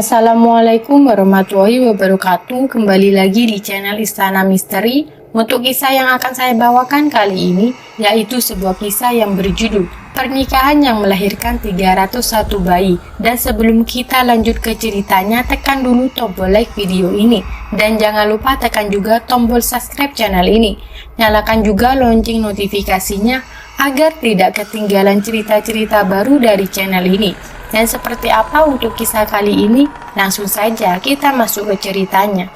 Assalamualaikum warahmatullahi wabarakatuh. Kembali lagi di channel Istana Misteri. Untuk kisah yang akan saya bawakan kali ini yaitu sebuah kisah yang berjudul Pernikahan yang Melahirkan 301 Bayi. Dan sebelum kita lanjut ke ceritanya, tekan dulu tombol like video ini dan jangan lupa tekan juga tombol subscribe channel ini. Nyalakan juga lonceng notifikasinya agar tidak ketinggalan cerita-cerita baru dari channel ini. Dan seperti apa untuk kisah kali ini? Langsung saja kita masuk ke ceritanya.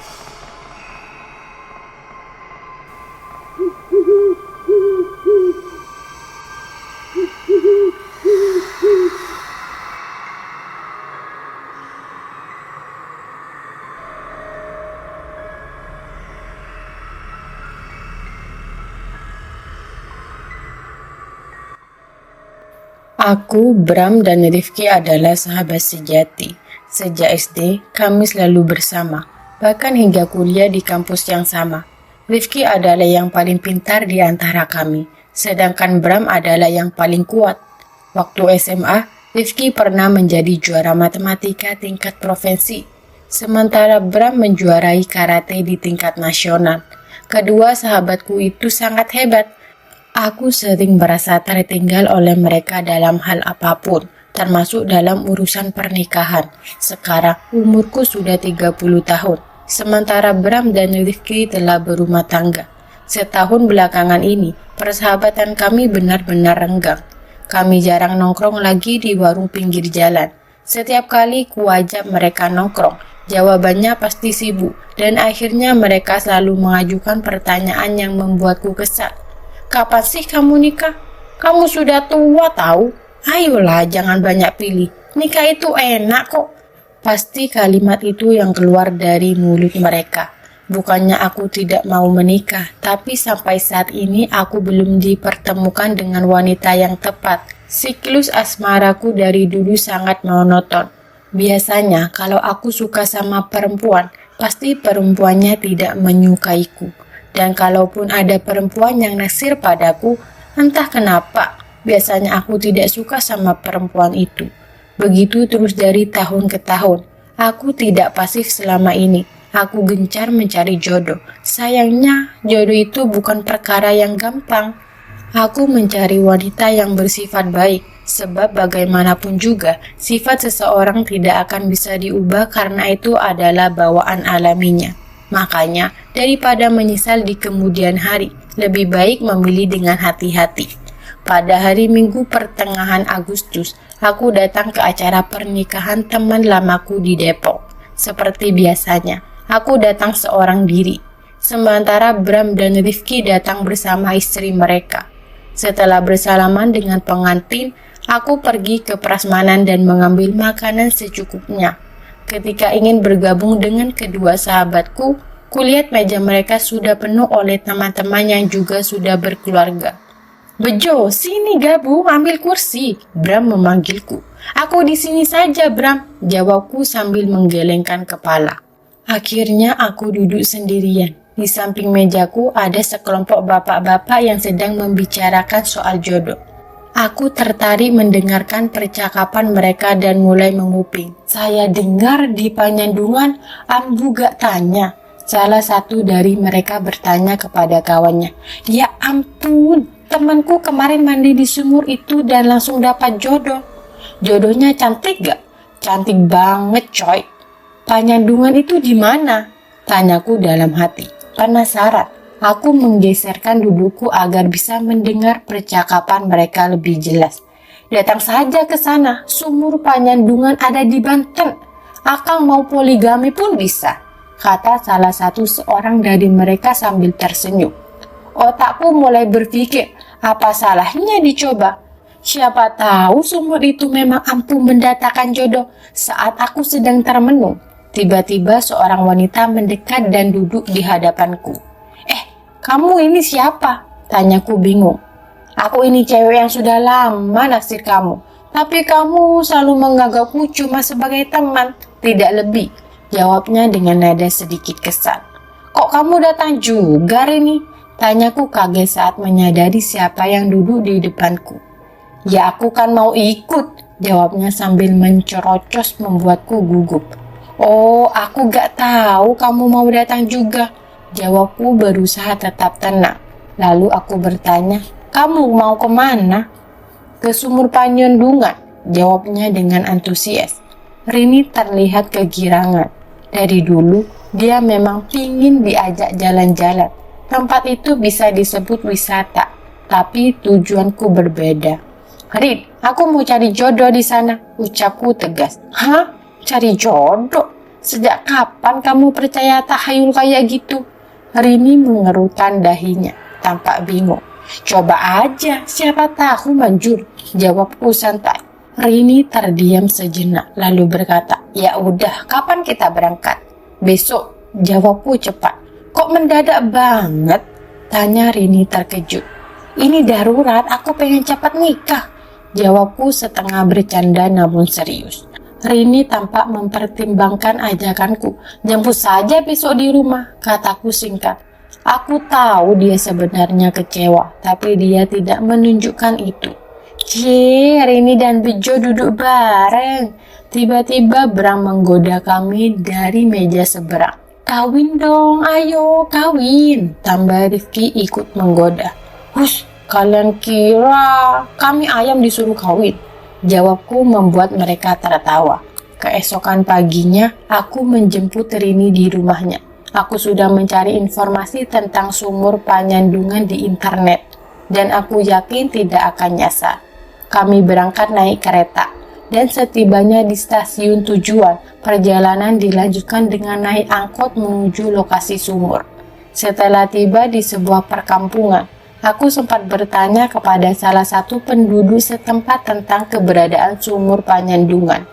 Aku, Bram, dan Rifki adalah sahabat sejati. Sejak SD, kami selalu bersama, bahkan hingga kuliah di kampus yang sama. Rifki adalah yang paling pintar di antara kami, sedangkan Bram adalah yang paling kuat. Waktu SMA, Rifki pernah menjadi juara matematika tingkat provinsi, sementara Bram menjuarai karate di tingkat nasional. Kedua sahabatku itu sangat hebat. Aku sering merasa tertinggal oleh mereka dalam hal apapun, termasuk dalam urusan pernikahan. Sekarang umurku sudah 30 tahun, sementara Bram dan Rifki telah berumah tangga. Setahun belakangan ini, persahabatan kami benar-benar renggang. Kami jarang nongkrong lagi di warung pinggir jalan. Setiap kali kuajak mereka nongkrong, jawabannya pasti sibuk, dan akhirnya mereka selalu mengajukan pertanyaan yang membuatku kesal. Kapan sih kamu nikah? Kamu sudah tua tahu. Ayolah, jangan banyak pilih. Nikah itu enak kok. Pasti kalimat itu yang keluar dari mulut mereka. Bukannya aku tidak mau menikah, tapi sampai saat ini aku belum dipertemukan dengan wanita yang tepat. Siklus asmaraku dari dulu sangat monoton. Biasanya kalau aku suka sama perempuan, pasti perempuannya tidak menyukaiku. Dan kalaupun ada perempuan yang naksir padaku, entah kenapa, biasanya aku tidak suka sama perempuan itu. Begitu terus dari tahun ke tahun. Aku tidak pasif selama ini. Aku gencar mencari jodoh. Sayangnya, jodoh itu bukan perkara yang gampang. Aku mencari wanita yang bersifat baik, sebab bagaimanapun juga, sifat seseorang tidak akan bisa diubah karena itu adalah bawaan alaminya. Makanya, daripada menyesal di kemudian hari, lebih baik memilih dengan hati-hati. Pada hari Minggu pertengahan Agustus, aku datang ke acara pernikahan teman lamaku di Depok. Seperti biasanya, aku datang seorang diri. Sementara Bram dan Rifki datang bersama istri mereka. Setelah bersalaman dengan pengantin, aku pergi ke prasmanan dan mengambil makanan secukupnya. Ketika ingin bergabung dengan kedua sahabatku, kulihat meja mereka sudah penuh oleh teman-teman yang juga sudah berkeluarga. "Bejo, sini gabung, ambil kursi," Bram memanggilku. "Aku di sini saja, Bram," jawabku sambil menggelengkan kepala. Akhirnya aku duduk sendirian. Di samping mejaku ada sekelompok bapak-bapak yang sedang membicarakan soal jodoh. Aku tertarik mendengarkan percakapan mereka dan mulai menguping. Saya dengar di Panjandungan, ambu gak tanya. Salah satu dari mereka bertanya kepada kawannya. "Ya ampun, temanku kemarin mandi di sumur itu dan langsung dapat jodoh. Jodohnya cantik gak?" "Cantik banget coy." "Panjandungan itu di mana?" tanyaku dalam hati. Penasaran. Aku menggeserkan dudukku agar bisa mendengar percakapan mereka lebih jelas. "Datang saja ke sana, sumur Panjandungan ada di Banten. Akang mau poligami pun bisa," kata salah satu seorang dari mereka sambil tersenyum. Otakku mulai berpikir, apa salahnya dicoba? Siapa tahu sumur itu memang ampuh mendatangkan jodoh. Saat aku sedang termenung, tiba-tiba seorang wanita mendekat dan duduk di hadapanku. "Kamu ini siapa?" tanyaku bingung. "Aku ini cewek yang sudah lama naksir kamu, tapi kamu selalu menganggapku cuma sebagai teman, tidak lebih," jawabnya dengan nada sedikit kesal. "Kok kamu datang juga ini?" tanyaku kaget saat menyadari siapa yang duduk di depanku. "Ya aku kan mau ikut," jawabnya sambil mencerocos membuatku gugup. "Oh, aku gak tahu kamu mau datang juga," jawabku berusaha tetap tenang. Lalu aku bertanya, "Kamu mau kemana?" "Ke sumur Panyendungan," jawabnya dengan antusias. Rini terlihat kegirangan. Dari dulu, dia memang pingin diajak jalan-jalan. Tempat itu bisa disebut wisata, tapi tujuanku berbeda. "Rin, aku mau cari jodoh di sana," ucapku tegas. "Hah? Cari jodoh? Sejak kapan kamu percaya tahayul kayak gitu?" Rini mengerutkan dahinya, tampak bingung. "Coba aja, siapa tahu manjur," jawabku santai. Rini terdiam sejenak, lalu berkata, "Ya udah, kapan kita berangkat?" "Besok," jawabku cepat. "Kok mendadak banget?" tanya Rini terkejut. "Ini darurat, aku pengen cepat nikah," jawabku setengah bercanda namun serius. Rini tampak mempertimbangkan ajakanku. "Jemput saja besok di rumah," kataku singkat. Aku tahu dia sebenarnya kecewa, tapi dia tidak menunjukkan itu. Rini dan Bejo duduk bareng. Tiba-tiba Bram menggoda kami dari meja seberang. "Kawin dong, ayo kawin," tambah Rifki ikut menggoda. "Hush, kalian kira kami ayam disuruh kawin?" jawabku membuat mereka tertawa. Keesokan paginya, aku menjemput Rini di rumahnya. Aku sudah mencari informasi tentang sumur Panyendungan di internet, dan aku yakin tidak akan nyasar. Kami berangkat naik kereta, dan setibanya di stasiun tujuan, perjalanan dilanjutkan dengan naik angkot menuju lokasi sumur. Setelah tiba di sebuah perkampungan, aku sempat bertanya kepada salah satu penduduk setempat tentang keberadaan sumur Panyendungan.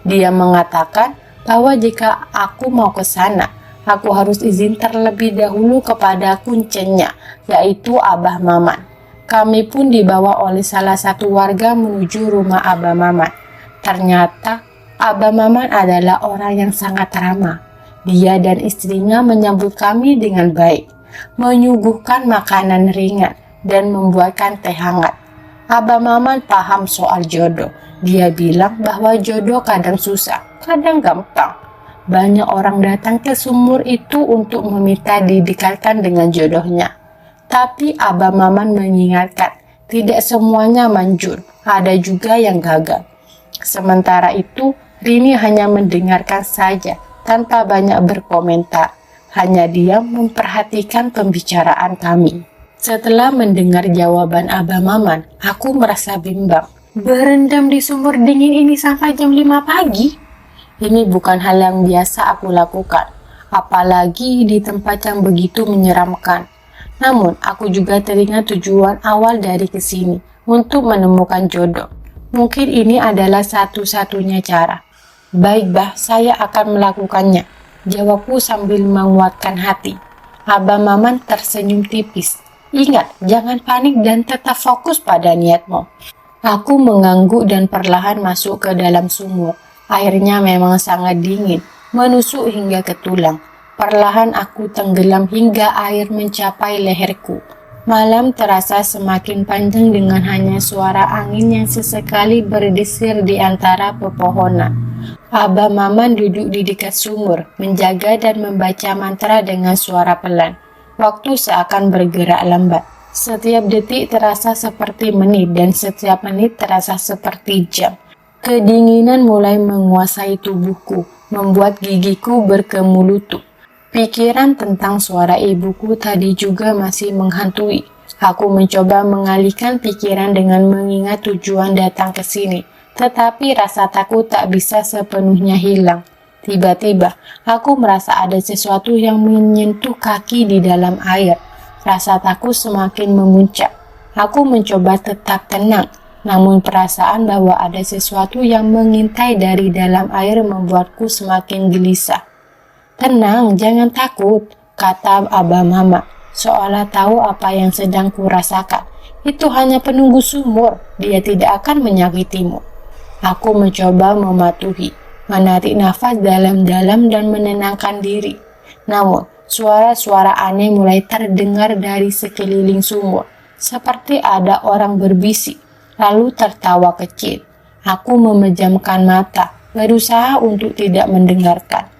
Dia mengatakan bahwa jika aku mau ke sana, aku harus izin terlebih dahulu kepada kuncenya, yaitu Abah Maman. Kami pun dibawa oleh salah satu warga menuju rumah Abah Maman. Ternyata Abah Maman adalah orang yang sangat ramah. Dia dan istrinya menyambut kami dengan baik, menyuguhkan makanan ringan, dan membuatkan teh hangat. Abah Maman paham soal jodoh. Dia bilang bahwa jodoh kadang susah, kadang gampang. Banyak orang datang ke sumur itu untuk meminta didekatkan dengan jodohnya. Tapi Abah Maman mengingatkan, tidak semuanya manjur, ada juga yang gagal. Sementara itu, Rini hanya mendengarkan saja, tanpa banyak berkomentar. Hanya diam memperhatikan pembicaraan kami. Setelah mendengar jawaban Abah Maman, aku merasa bimbang. Berendam di sumur dingin ini sampai jam 5 pagi? Ini bukan hal yang biasa aku lakukan, apalagi di tempat yang begitu menyeramkan. Namun, aku juga teringat tujuan awal dari kesini, untuk menemukan jodoh. Mungkin ini adalah satu-satunya cara. "Baik, Bah, saya akan melakukannya," jawabku sambil menguatkan hati. Abah Maman tersenyum tipis. "Ingat, jangan panik dan tetap fokus pada niatmu." Aku mengangguk dan perlahan masuk ke dalam sumur. Airnya memang sangat dingin, menusuk hingga ke tulang. Perlahan aku tenggelam hingga air mencapai leherku. Malam terasa semakin panjang dengan hanya suara angin yang sesekali berdesir di antara pepohonan. Abah Maman duduk di dekat sumur, menjaga dan membaca mantra dengan suara pelan. Waktu seakan bergerak lambat. Setiap detik terasa seperti menit dan setiap menit terasa seperti jam. Kedinginan mulai menguasai tubuhku, membuat gigiku berkemelutuk. Pikiran tentang suara ibuku tadi juga masih menghantui. Aku mencoba mengalihkan pikiran dengan mengingat tujuan datang ke sini, tetapi rasa takut tak bisa sepenuhnya hilang. Tiba-tiba, aku merasa ada sesuatu yang menyentuh kaki di dalam air. Rasa takut semakin memuncak. Aku mencoba tetap tenang, namun perasaan bahwa ada sesuatu yang mengintai dari dalam air membuatku semakin gelisah. "Tenang, jangan takut," kata Abah Mama, seolah tahu apa yang sedang kurasakan. "Itu hanya penunggu sumur, dia tidak akan menyakitimu." Aku mencoba mematuhi, menarik nafas dalam-dalam dan menenangkan diri. Namun, suara-suara aneh mulai terdengar dari sekeliling sumur, seperti ada orang berbisik, lalu tertawa kecil. Aku memejamkan mata, berusaha untuk tidak mendengarkan.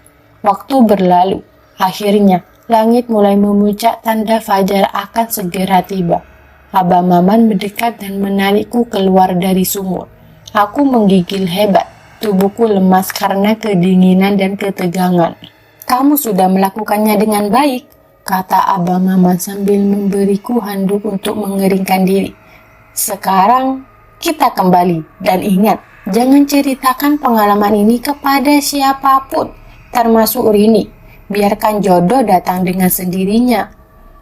Waktu berlalu. Akhirnya, langit mulai memuncak tanda fajar akan segera tiba. Abah Maman mendekat dan menarikku keluar dari sumur. Aku menggigil hebat. Tubuhku lemas karena kedinginan dan ketegangan. "Kamu sudah melakukannya dengan baik," kata Abah Maman sambil memberiku handuk untuk mengeringkan diri. "Sekarang kita kembali dan ingat, jangan ceritakan pengalaman ini kepada siapapun, termasuk Rini. Biarkan jodoh datang dengan sendirinya."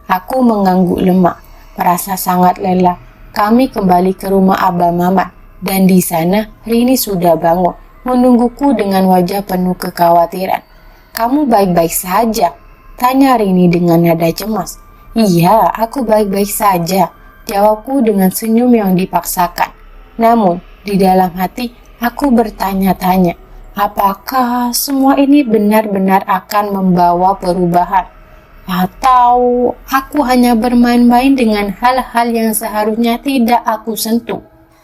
Aku mengangguk lemah, merasa sangat lelah. Kami kembali ke rumah Abah Maman, dan di sana Rini sudah bangun, menungguku dengan wajah penuh kekhawatiran. "Kamu baik-baik saja?" tanya Rini dengan nada cemas. "Iya, aku baik-baik saja," jawabku dengan senyum yang dipaksakan. Namun, di dalam hati, aku bertanya-tanya, apakah semua ini benar-benar akan membawa perubahan? Atau aku hanya bermain-main dengan hal-hal yang seharusnya tidak aku sentuh?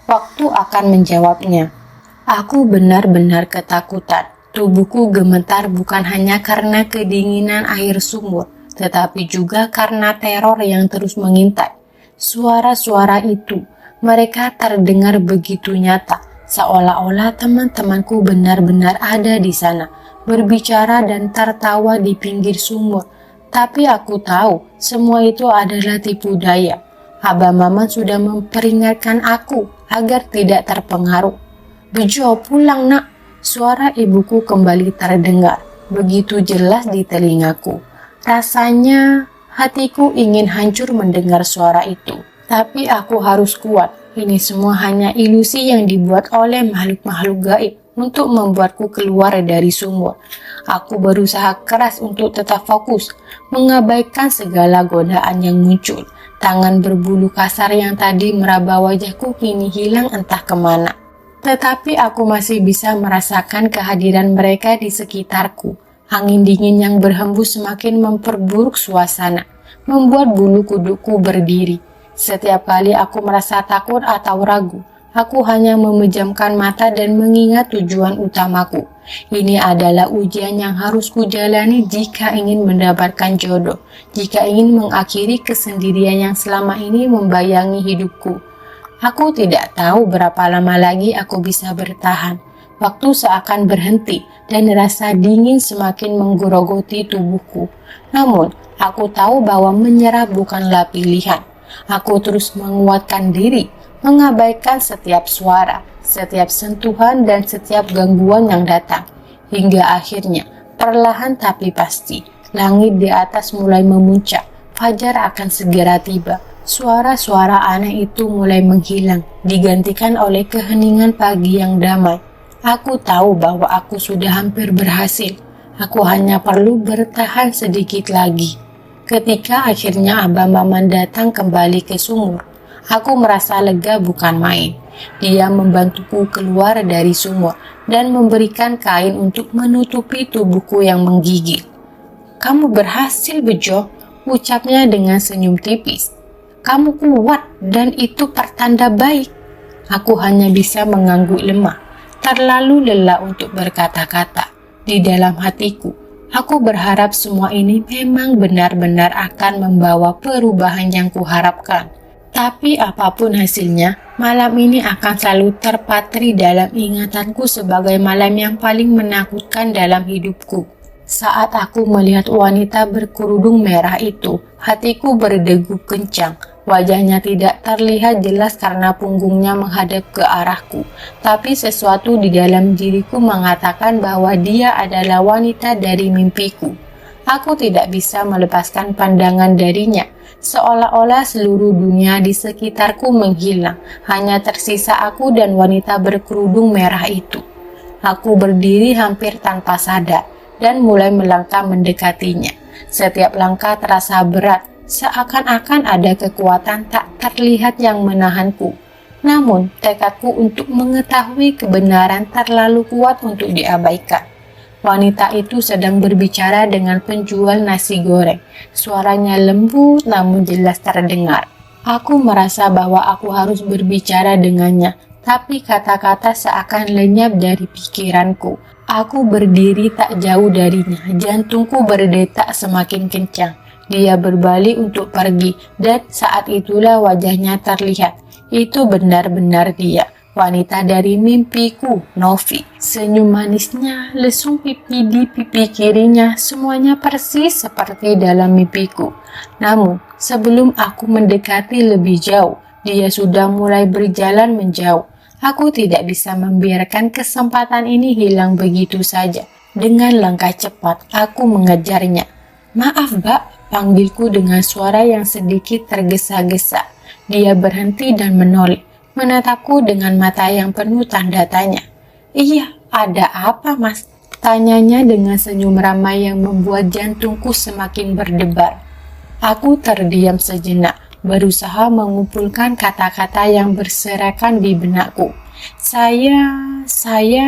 Waktu akan menjawabnya. Aku benar-benar ketakutan. Tubuhku gemetar bukan hanya karena kedinginan air sumur, tetapi juga karena teror yang terus mengintai. Suara-suara itu, mereka terdengar begitu nyata, seolah-olah teman-temanku benar-benar ada di sana, berbicara dan tertawa di pinggir sumur. Tapi aku tahu, semua itu adalah tipu daya. Abah Maman sudah memperingatkan aku agar tidak terpengaruh. "Bejo, pulang nak," suara ibuku kembali terdengar, begitu jelas di telingaku. Rasanya hatiku ingin hancur mendengar suara itu. Tapi aku harus kuat. Ini semua hanya ilusi yang dibuat oleh makhluk-makhluk gaib untuk membuatku keluar dari sumur. Aku berusaha keras untuk tetap fokus, mengabaikan segala godaan yang muncul. Tangan berbulu kasar yang tadi meraba wajahku kini hilang entah kemana. Tetapi aku masih bisa merasakan kehadiran mereka di sekitarku. Angin dingin yang berhembus semakin memperburuk suasana, membuat bulu kudukku berdiri. Setiap kali aku merasa takut atau ragu, aku hanya memejamkan mata dan mengingat tujuan utamaku. Ini adalah ujian yang harus kujalani jika ingin mendapatkan jodoh, jika ingin mengakhiri kesendirian yang selama ini membayangi hidupku. Aku tidak tahu berapa lama lagi aku bisa bertahan. Waktu seakan berhenti dan rasa dingin semakin menggerogoti tubuhku. Namun, aku tahu bahwa menyerah bukanlah pilihan. Aku terus menguatkan diri, mengabaikan setiap suara, setiap sentuhan dan setiap gangguan yang datang. Hingga akhirnya, perlahan tapi pasti, langit di atas mulai memuncak. Fajar akan segera tiba. Suara-suara aneh itu mulai menghilang, digantikan oleh keheningan pagi yang damai. Aku tahu bahwa aku sudah hampir berhasil. Aku hanya perlu bertahan sedikit lagi. Ketika akhirnya Abah Maman datang kembali ke sumur, aku merasa lega bukan main. Dia membantuku keluar dari sumur dan memberikan kain untuk menutupi tubuhku yang menggigil. "Kamu berhasil, Bejo," ucapnya dengan senyum tipis. "Kamu kuat dan itu pertanda baik." Aku hanya bisa mengangguk lemah, terlalu lelah untuk berkata-kata. Di dalam hatiku, aku berharap semua ini memang benar-benar akan membawa perubahan yang kuharapkan. Tapi apapun hasilnya, malam ini akan selalu terpatri dalam ingatanku sebagai malam yang paling menakutkan dalam hidupku. Saat aku melihat wanita berkerudung merah itu, hatiku berdegup kencang. Wajahnya tidak terlihat jelas karena punggungnya menghadap ke arahku, tapi sesuatu di dalam diriku mengatakan bahwa dia adalah wanita dari mimpiku. Aku tidak bisa melepaskan pandangan darinya, seolah-olah seluruh dunia di sekitarku menghilang, hanya tersisa aku dan wanita berkerudung merah itu. Aku berdiri hampir tanpa sadar dan mulai melangkah mendekatinya. Setiap langkah terasa berat, seakan-akan ada kekuatan tak terlihat yang menahanku. Namun, tekadku untuk mengetahui kebenaran terlalu kuat untuk diabaikan. Wanita itu sedang berbicara dengan penjual nasi goreng. Suaranya lembut namun jelas terdengar. Aku merasa bahwa aku harus berbicara dengannya, tapi kata-kata seakan lenyap dari pikiranku. Aku berdiri tak jauh darinya, jantungku berdetak semakin kencang. Dia berbalik untuk pergi, dan saat itulah wajahnya terlihat. Itu benar-benar dia, wanita dari mimpiku, Novi. Senyum manisnya, lesung pipi di pipi kirinya, semuanya persis seperti dalam mimpiku. Namun, sebelum aku mendekati lebih jauh, dia sudah mulai berjalan menjauh. Aku tidak bisa membiarkan kesempatan ini hilang begitu saja. Dengan langkah cepat, aku mengejarnya. "Maaf, Mbak," panggilku dengan suara yang sedikit tergesa-gesa. Dia berhenti dan menoleh, menatapku dengan mata yang penuh tanda tanya. "Iya, ada apa, Mas?" tanyanya dengan senyum ramai yang membuat jantungku semakin berdebar. Aku terdiam sejenak, berusaha mengumpulkan kata-kata yang berserakan di benakku. Saya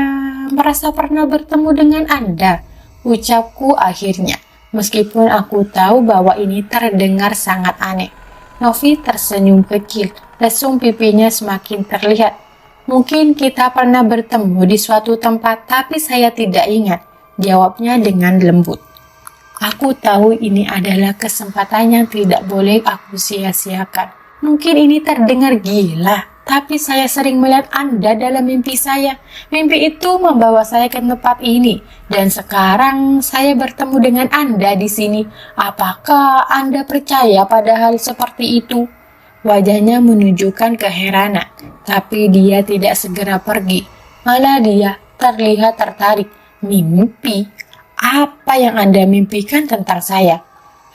merasa pernah bertemu dengan Anda, ucapku akhirnya, meskipun aku tahu bahwa ini terdengar sangat aneh. Novi tersenyum kecil, lesung pipinya semakin terlihat. "Mungkin kita pernah bertemu di suatu tempat, tapi saya tidak ingat," jawabnya dengan lembut. Aku tahu ini adalah kesempatan yang tidak boleh aku sia-siakan. Mungkin ini terdengar gila, tapi saya sering melihat Anda dalam mimpi saya. Mimpi itu membawa saya ke tempat ini, dan sekarang saya bertemu dengan Anda di sini. Apakah Anda percaya pada hal seperti itu? Wajahnya menunjukkan keheranan, tapi dia tidak segera pergi. Malah dia terlihat tertarik. "Mimpi? Apa yang Anda mimpikan tentang saya?"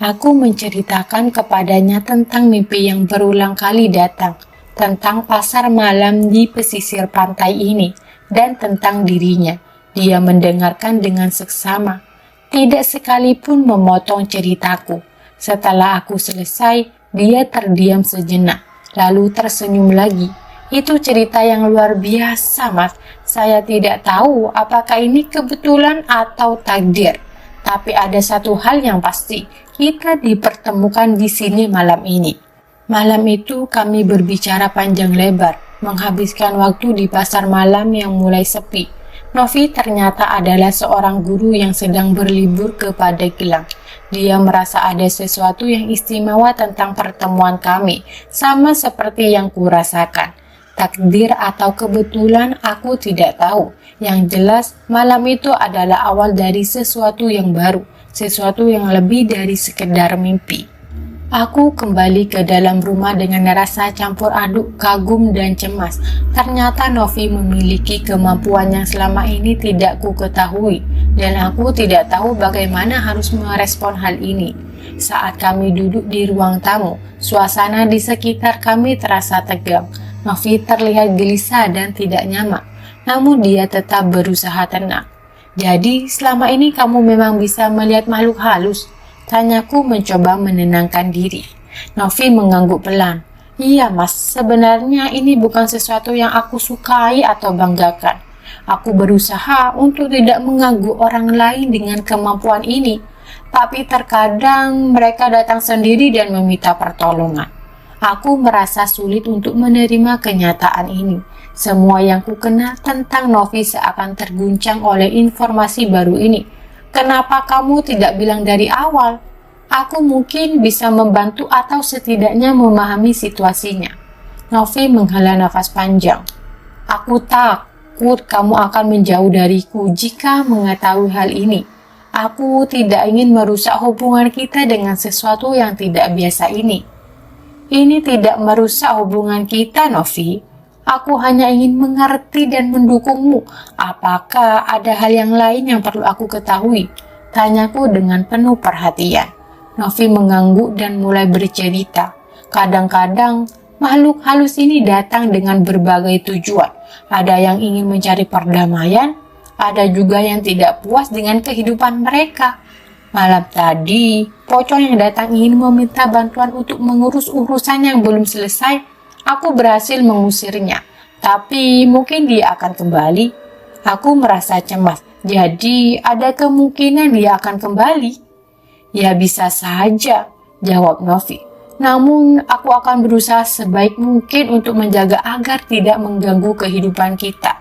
Aku menceritakan kepadanya tentang mimpi yang berulang kali datang, tentang pasar malam di pesisir pantai ini, dan tentang dirinya. Dia mendengarkan dengan seksama, tidak sekalipun memotong ceritaku. Setelah aku selesai, dia terdiam sejenak, lalu tersenyum lagi. "Itu cerita yang luar biasa, Mas. Saya tidak tahu apakah ini kebetulan atau takdir. Tapi ada satu hal yang pasti, kita dipertemukan di sini malam ini." Malam itu kami berbicara panjang lebar, menghabiskan waktu di pasar malam yang mulai sepi. Novi ternyata adalah seorang guru yang sedang berlibur ke Pandeglang. Dia merasa ada sesuatu yang istimewa tentang pertemuan kami, sama seperti yang kurasakan. Takdir atau kebetulan aku tidak tahu. Yang jelas malam itu adalah awal dari sesuatu yang baru, sesuatu yang lebih dari sekedar mimpi. Aku kembali ke dalam rumah dengan rasa campur aduk kagum dan cemas. Ternyata Novi memiliki kemampuan yang selama ini tidak ku ketahui, dan aku tidak tahu bagaimana harus merespon hal ini. Saat kami duduk di ruang tamu, suasana di sekitar kami terasa tegang. Novi terlihat gelisah dan tidak nyaman, namun dia tetap berusaha tenang. "Jadi selama ini kamu memang bisa melihat makhluk halus?" tanyaku mencoba menenangkan diri. Novi mengangguk pelan. "Iya, Mas, sebenarnya ini bukan sesuatu yang aku sukai atau banggakan. Aku berusaha untuk tidak mengganggu orang lain dengan kemampuan ini, tapi terkadang mereka datang sendiri dan meminta pertolongan. Aku merasa sulit untuk menerima kenyataan ini. Semua yang kukenal tentang Novi seakan terguncang oleh informasi baru ini. Kenapa kamu tidak bilang dari awal? Aku mungkin bisa membantu atau setidaknya memahami situasinya." Novi menghela nafas panjang. "Aku takut kamu akan menjauh dariku jika mengetahui hal ini. Aku tidak ingin merusak hubungan kita dengan sesuatu yang tidak biasa ini." "Ini tidak merusak hubungan kita, Novi. Aku hanya ingin mengerti dan mendukungmu. Apakah ada hal yang lain yang perlu aku ketahui?" tanyaku dengan penuh perhatian. Novi mengangguk dan mulai bercerita. "Kadang-kadang makhluk halus ini datang dengan berbagai tujuan. Ada yang ingin mencari perdamaian, ada juga yang tidak puas dengan kehidupan mereka. Malam tadi, pocong yang datang ingin meminta bantuan untuk mengurus urusan yang belum selesai. Aku berhasil mengusirnya, tapi mungkin dia akan kembali." Aku merasa cemas. "Jadi ada kemungkinan dia akan kembali?" "Ya bisa saja," jawab Novi. Namun, aku akan berusaha sebaik mungkin untuk menjaga agar tidak mengganggu kehidupan kita.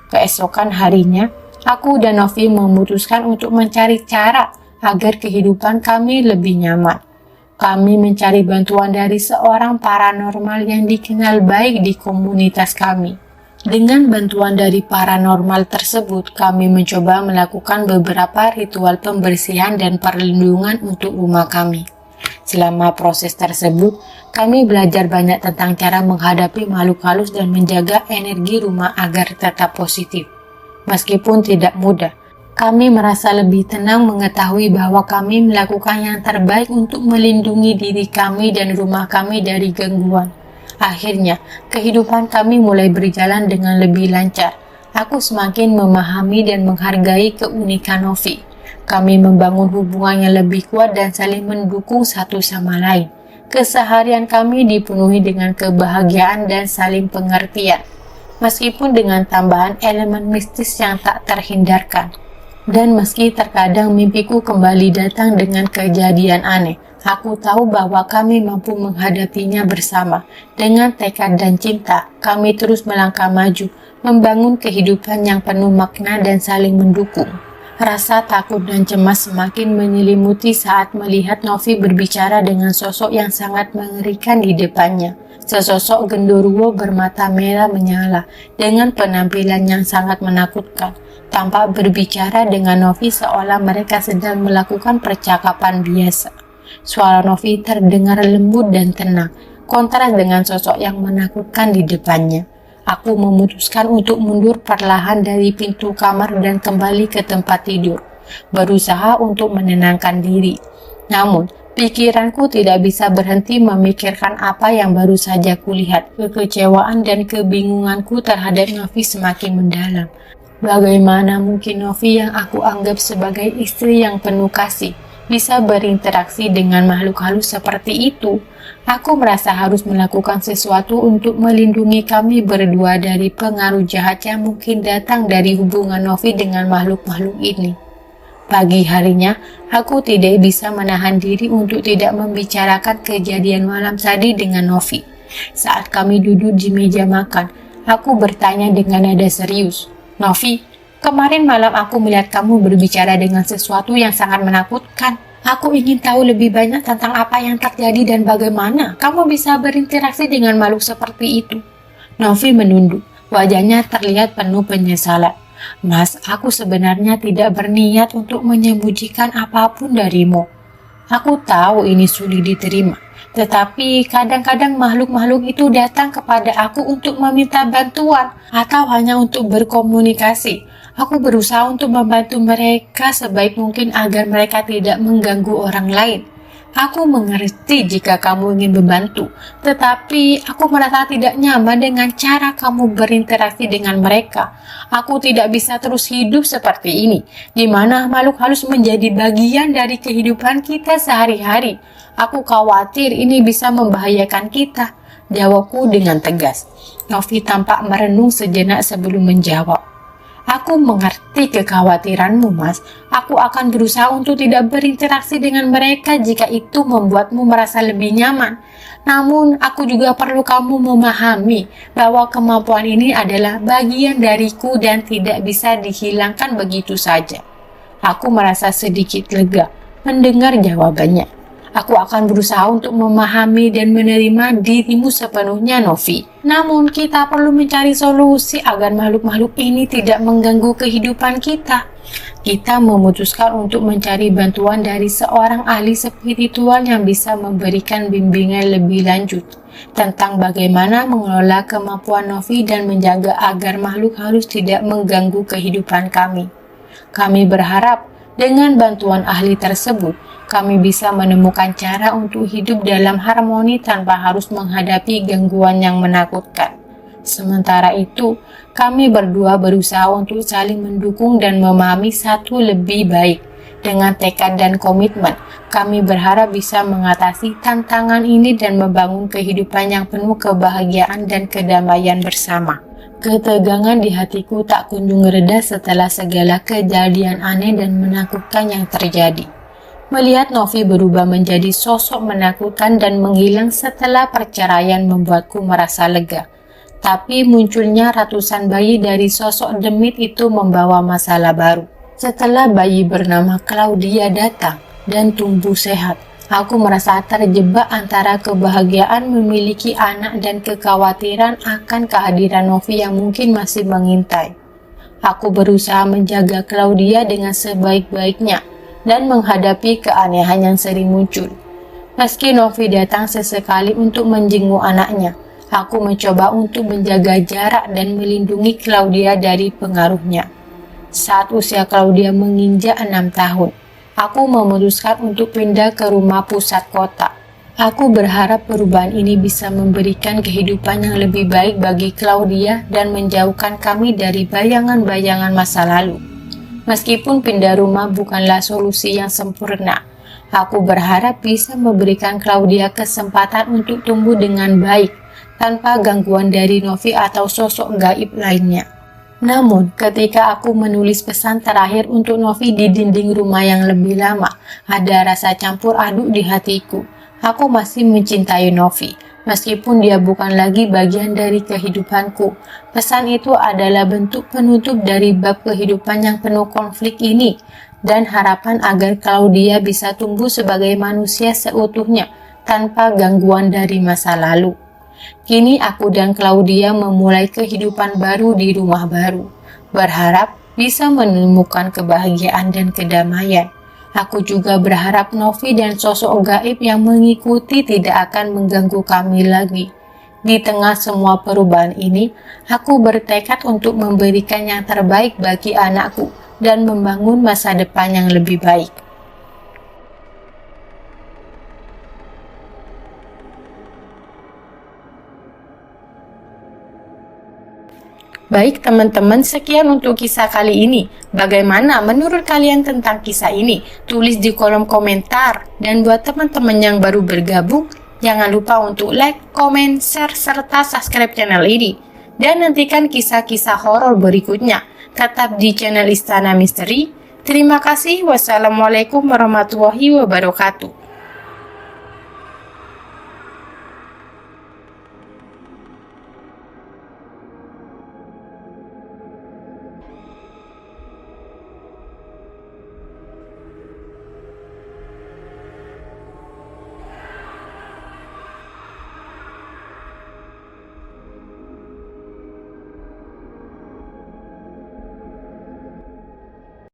Keesokan harinya, aku dan Novi memutuskan untuk mencari cara agar kehidupan kami lebih nyaman. Kami mencari bantuan dari seorang paranormal yang dikenal baik di komunitas kami. Dengan bantuan dari paranormal tersebut, kami mencoba melakukan beberapa ritual pembersihan dan perlindungan untuk rumah kami. Selama proses tersebut, kami belajar banyak tentang cara menghadapi makhluk halus dan menjaga energi rumah agar tetap positif. Meskipun tidak mudah, kami merasa lebih tenang mengetahui bahwa kami melakukan yang terbaik untuk melindungi diri kami dan rumah kami dari gangguan. Akhirnya, kehidupan kami mulai berjalan dengan lebih lancar. Aku semakin memahami dan menghargai keunikan Novi. Kami membangun hubungan yang lebih kuat dan saling mendukung satu sama lain. Keseharian kami dipenuhi dengan kebahagiaan dan saling pengertian, meskipun dengan tambahan elemen mistis yang tak terhindarkan. Dan meski terkadang mimpiku kembali datang dengan kejadian aneh, aku tahu bahwa kami mampu menghadapinya bersama. Dengan tekad dan cinta, kami terus melangkah maju, membangun kehidupan yang penuh makna dan saling mendukung. Rasa takut dan cemas semakin menyelimuti saat melihat Novi berbicara dengan sosok yang sangat mengerikan di depannya. Sesosok genderuwo bermata merah menyala dengan penampilan yang sangat menakutkan. Tampak berbicara dengan Novi seolah mereka sedang melakukan percakapan biasa. Suara Novi terdengar lembut dan tenang, kontras dengan sosok yang menakutkan di depannya. Aku memutuskan untuk mundur perlahan dari pintu kamar dan kembali ke tempat tidur, berusaha untuk menenangkan diri. Namun, pikiranku tidak bisa berhenti memikirkan apa yang baru saja kulihat. Kekecewaan dan kebingunganku terhadap Novi semakin mendalam. Bagaimana mungkin Novi yang aku anggap sebagai istri yang penuh kasih bisa berinteraksi dengan makhluk halus seperti itu? Aku merasa harus melakukan sesuatu untuk melindungi kami berdua dari pengaruh jahat yang mungkin datang dari hubungan Novi dengan makhluk-makhluk ini. Pagi harinya, aku tidak bisa menahan diri untuk tidak membicarakan kejadian malam tadi dengan Novi. Saat kami duduk di meja makan, aku bertanya dengan nada serius, "Novi, kemarin malam aku melihat kamu berbicara dengan sesuatu yang sangat menakutkan. Aku ingin tahu lebih banyak tentang apa yang terjadi dan bagaimana kamu bisa berinteraksi dengan makhluk seperti itu." Novi menunduk, wajahnya terlihat penuh penyesalan. "Mas, aku sebenarnya tidak berniat untuk menyembunyikan apapun darimu. Aku tahu ini sulit diterima, tetapi kadang-kadang makhluk-makhluk itu datang kepada aku untuk meminta bantuan atau hanya untuk berkomunikasi. Aku berusaha untuk membantu mereka sebaik mungkin agar mereka tidak mengganggu orang lain. Aku mengerti jika kamu ingin membantu, tetapi aku merasa tidak nyaman dengan cara kamu berinteraksi dengan mereka. Aku tidak bisa terus hidup seperti ini, di mana makhluk halus menjadi bagian dari kehidupan kita sehari-hari. Aku khawatir ini bisa membahayakan kita," jawabku dengan tegas. Novi tampak merenung sejenak sebelum menjawab. "Aku mengerti kekhawatiranmu, Mas. Aku akan berusaha untuk tidak berinteraksi dengan mereka jika itu membuatmu merasa lebih nyaman. Namun, aku juga perlu kamu memahami bahwa kemampuan ini adalah bagian dariku dan tidak bisa dihilangkan begitu saja." Aku merasa sedikit lega mendengar jawabannya. Aku akan berusaha untuk memahami dan menerima dirimu sepenuhnya, Novi. Namun, kita perlu mencari solusi agar makhluk-makhluk ini tidak mengganggu kehidupan kita. Kita memutuskan untuk mencari bantuan dari seorang ahli spiritual yang bisa memberikan bimbingan lebih lanjut tentang bagaimana mengelola kemampuan Novi dan menjaga agar makhluk halus tidak mengganggu kehidupan kami. Kami berharap dengan bantuan ahli tersebut, kami bisa menemukan cara untuk hidup dalam harmoni tanpa harus menghadapi gangguan yang menakutkan. Sementara itu, kami berdua berusaha untuk saling mendukung dan memahami satu lebih baik. Dengan tekad dan komitmen, kami berharap bisa mengatasi tantangan ini dan membangun kehidupan yang penuh kebahagiaan dan kedamaian bersama. Ketegangan di hatiku tak kunjung reda setelah segala kejadian aneh dan menakutkan yang terjadi. Melihat Novi berubah menjadi sosok menakutkan dan menghilang setelah perceraian membuatku merasa lega. Tapi munculnya ratusan bayi dari sosok demit itu membawa masalah baru. Setelah bayi bernama Claudia datang dan tumbuh sehat, aku merasa terjebak antara kebahagiaan memiliki anak dan kekhawatiran akan kehadiran Novi yang mungkin masih mengintai. Aku berusaha menjaga Claudia dengan sebaik-baiknya dan menghadapi keanehan yang sering muncul. Meski Novi datang sesekali untuk menjenguk anaknya, aku mencoba untuk menjaga jarak dan melindungi Claudia dari pengaruhnya. Saat usia Claudia menginjak 6 tahun, aku memutuskan untuk pindah ke rumah pusat kota. Aku berharap perubahan ini bisa memberikan kehidupan yang lebih baik bagi Claudia dan menjauhkan kami dari bayangan-bayangan masa lalu. Meskipun pindah rumah bukanlah solusi yang sempurna, aku berharap bisa memberikan Claudia kesempatan untuk tumbuh dengan baik tanpa gangguan dari Novi atau sosok gaib lainnya. Namun, ketika aku menulis pesan terakhir untuk Novi di dinding rumah yang lebih lama, ada rasa campur aduk di hatiku. Aku masih mencintai Novi, meskipun dia bukan lagi bagian dari kehidupanku. Pesan itu adalah bentuk penutup dari bab kehidupan yang penuh konflik ini, dan harapan agar Claudia bisa tumbuh sebagai manusia seutuhnya, tanpa gangguan dari masa lalu. Kini aku dan Claudia memulai kehidupan baru di rumah baru, berharap bisa menemukan kebahagiaan dan kedamaian. Aku juga berharap Novi dan sosok gaib yang mengikuti tidak akan mengganggu kami lagi. Di tengah semua perubahan ini, aku bertekad untuk memberikan yang terbaik bagi anakku dan membangun masa depan yang lebih baik. Baik teman-teman, sekian untuk kisah kali ini. Bagaimana menurut kalian tentang kisah ini? Tulis di kolom komentar. Dan buat teman-teman yang baru bergabung, jangan lupa untuk like, komen, share, serta subscribe channel ini. Dan nantikan kisah-kisah horor berikutnya. Tetap di channel Istana Misteri. Terima kasih. Wassalamualaikum warahmatullahi wabarakatuh.